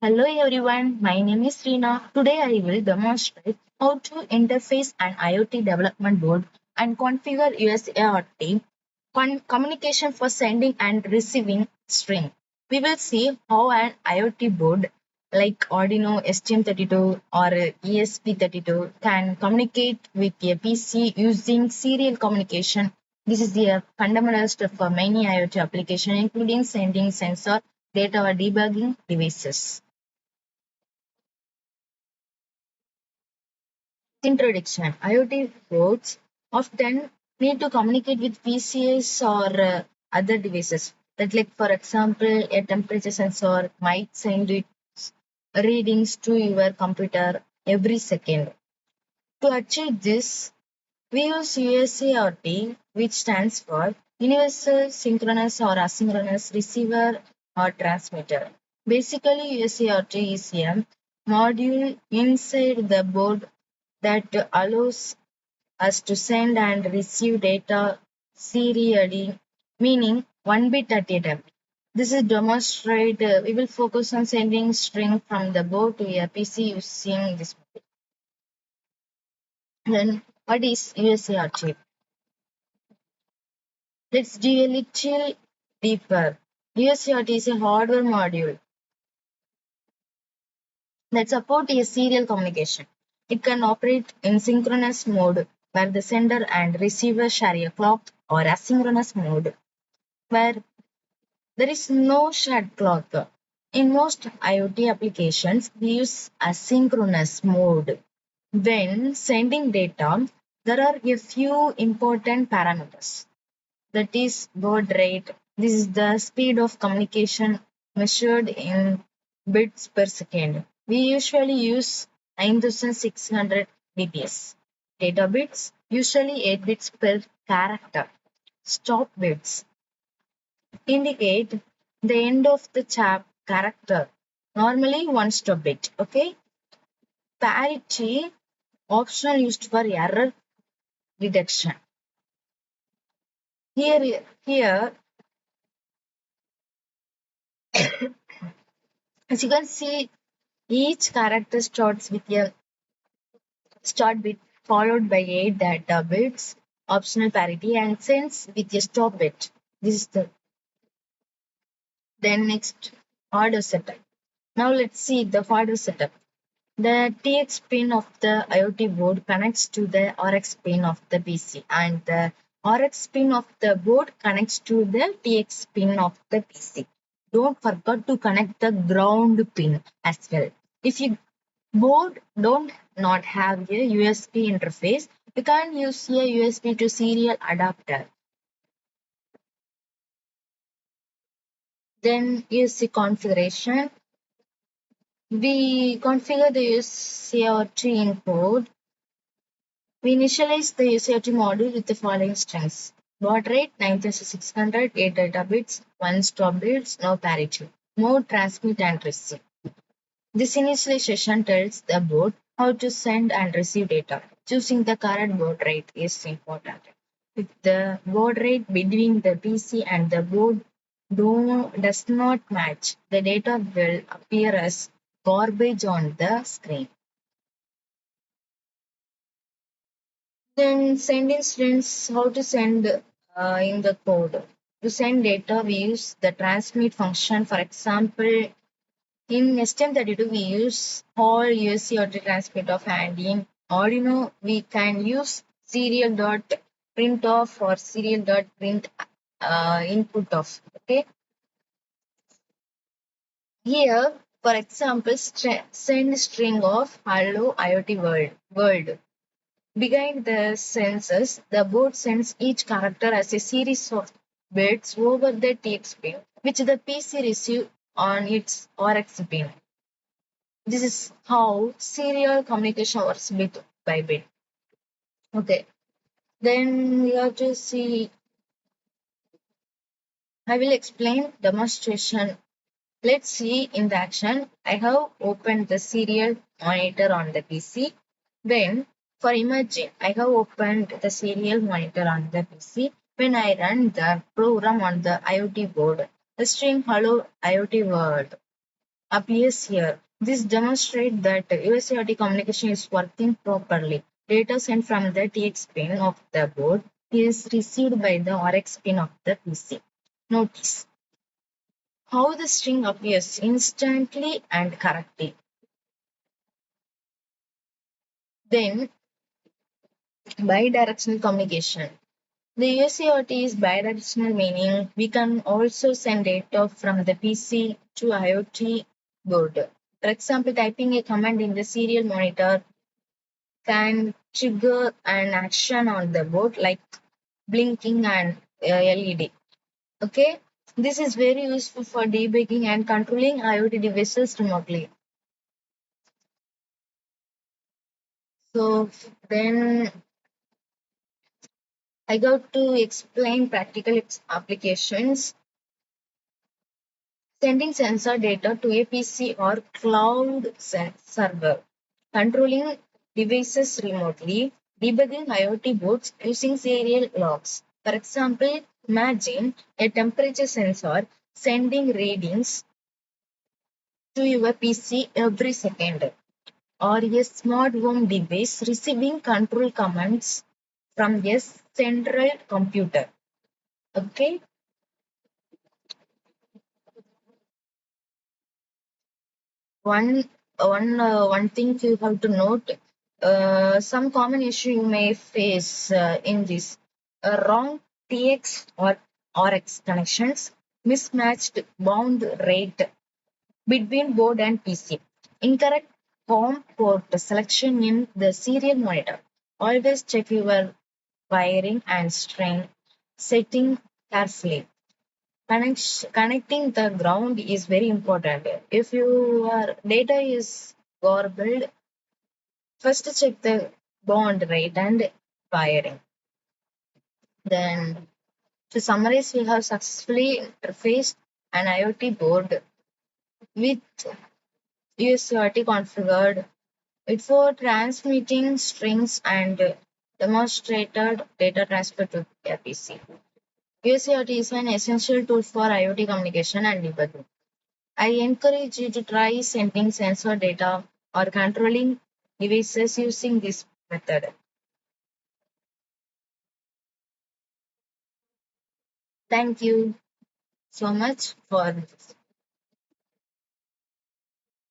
Hello everyone, my name is Reena. Today I will demonstrate how to interface an IoT development board and configure USART communication for sending and receiving string. We will see how an IoT board like Arduino STM32 or ESP32 can communicate with a PC using serial communication. This is the fundamental step for many IoT applications including sending sensor data or debugging devices. Introduction: IoT boards often need to communicate with PCs or other devices. That, like for example, a temperature sensor might send its readings to your computer every second. To achieve this, we use USART, which stands for Universal Synchronous or Asynchronous Receiver or Transmitter. Basically, USART is a module inside the board that allows us to send and receive data serially, meaning one bit at a time. This is demonstrate. We will focus on sending string from the board to a PC using this. Then, what is USART? Let's dig a little deeper. USART is a hardware module that supports a serial communication. It can operate in synchronous mode, where the sender and receiver share a clock, or asynchronous mode, where there is no shared clock. In most IoT applications, we use asynchronous mode. When sending data, there are a few important parameters. That is baud rate. This is the speed of communication measured in bits per second. We usually use 9600 bps. Data bits, usually 8 bits per character. Stop bits indicate the end of the character, normally one stop bit. Okay. Parity, optional used for error detection. Here, as you can see, each character starts with a start bit followed by 8 data bits, optional parity, and ends with a stop bit. This is the then next order setup. Now let's see the order setup. The TX pin of the IoT board connects to the RX pin of the PC, and the RX pin of the board connects to the TX pin of the PC. Don't forget to connect the ground pin as well. If your board don't not have a USB interface, you can use a USB to serial adapter. Then USC configuration. We configure the USART input. We initialize the USART module with the following strings. Baud rate 9600, 8 data bits, 1 stop bits, no parity. Mode transmit and receive. This initialization tells the board how to send and receive data. Choosing the correct baud rate is important. If the baud rate between the PC and the board does not match, the data will appear as garbage on the screen. Then sending strings, how to send in the code. To send data, we use the transmit function. For example, in STM32, we use all USART transmit of, and in Arduino, we can use serial dot print of or serial dot print input of. Okay. Here, for example, send string of hello IoT world. Behind the sensors, the board sends each character as a series of bits over the TX pin, which the PC receives on its RX pin. This is how serial communication works bit by bit. Okay, then we have to see. I will explain demonstration. Let's see in the action. I have opened the serial monitor on the PC. Then, for imagine, I have opened the serial monitor on the PC. When I run the program on the IoT board, the string hello IoT world appears here. This demonstrates that USART communication is working properly. Data sent from the TX pin of the board is received by the RX pin of the PC. Notice how the string appears instantly and correctly. Then, bidirectional communication. The USART is bidirectional, meaning we can also send data from the PC to IoT board. For example, typing a command in the serial monitor can trigger an action on the board like blinking and LED. Okay, this is very useful for debugging and controlling IoT devices remotely. So then I got to explain practical applications. Sending sensor data to a PC or cloud server, controlling devices remotely, debugging IoT boards using serial logs. For example, imagine a temperature sensor sending readings to your PC every second, or a smart home device receiving control commands from a central computer. Okay, one one thing you have to note, some common issue you may face in this, wrong TX or RX connections, mismatched bound rate between board and PC, incorrect COM port selection in the serial monitor. Always check your wiring and string setting carefully. Connecting the ground is very important. If your data is garbled, first check the bond rate and wiring. Then, to summarize, we have successfully interfaced an IoT board with USART configured it for transmitting strings and demonstrated data transfer to a PC. USART is an essential tool for IoT communication and debugging. I encourage you to try sending sensor data or controlling devices using this method. Thank you so much for this.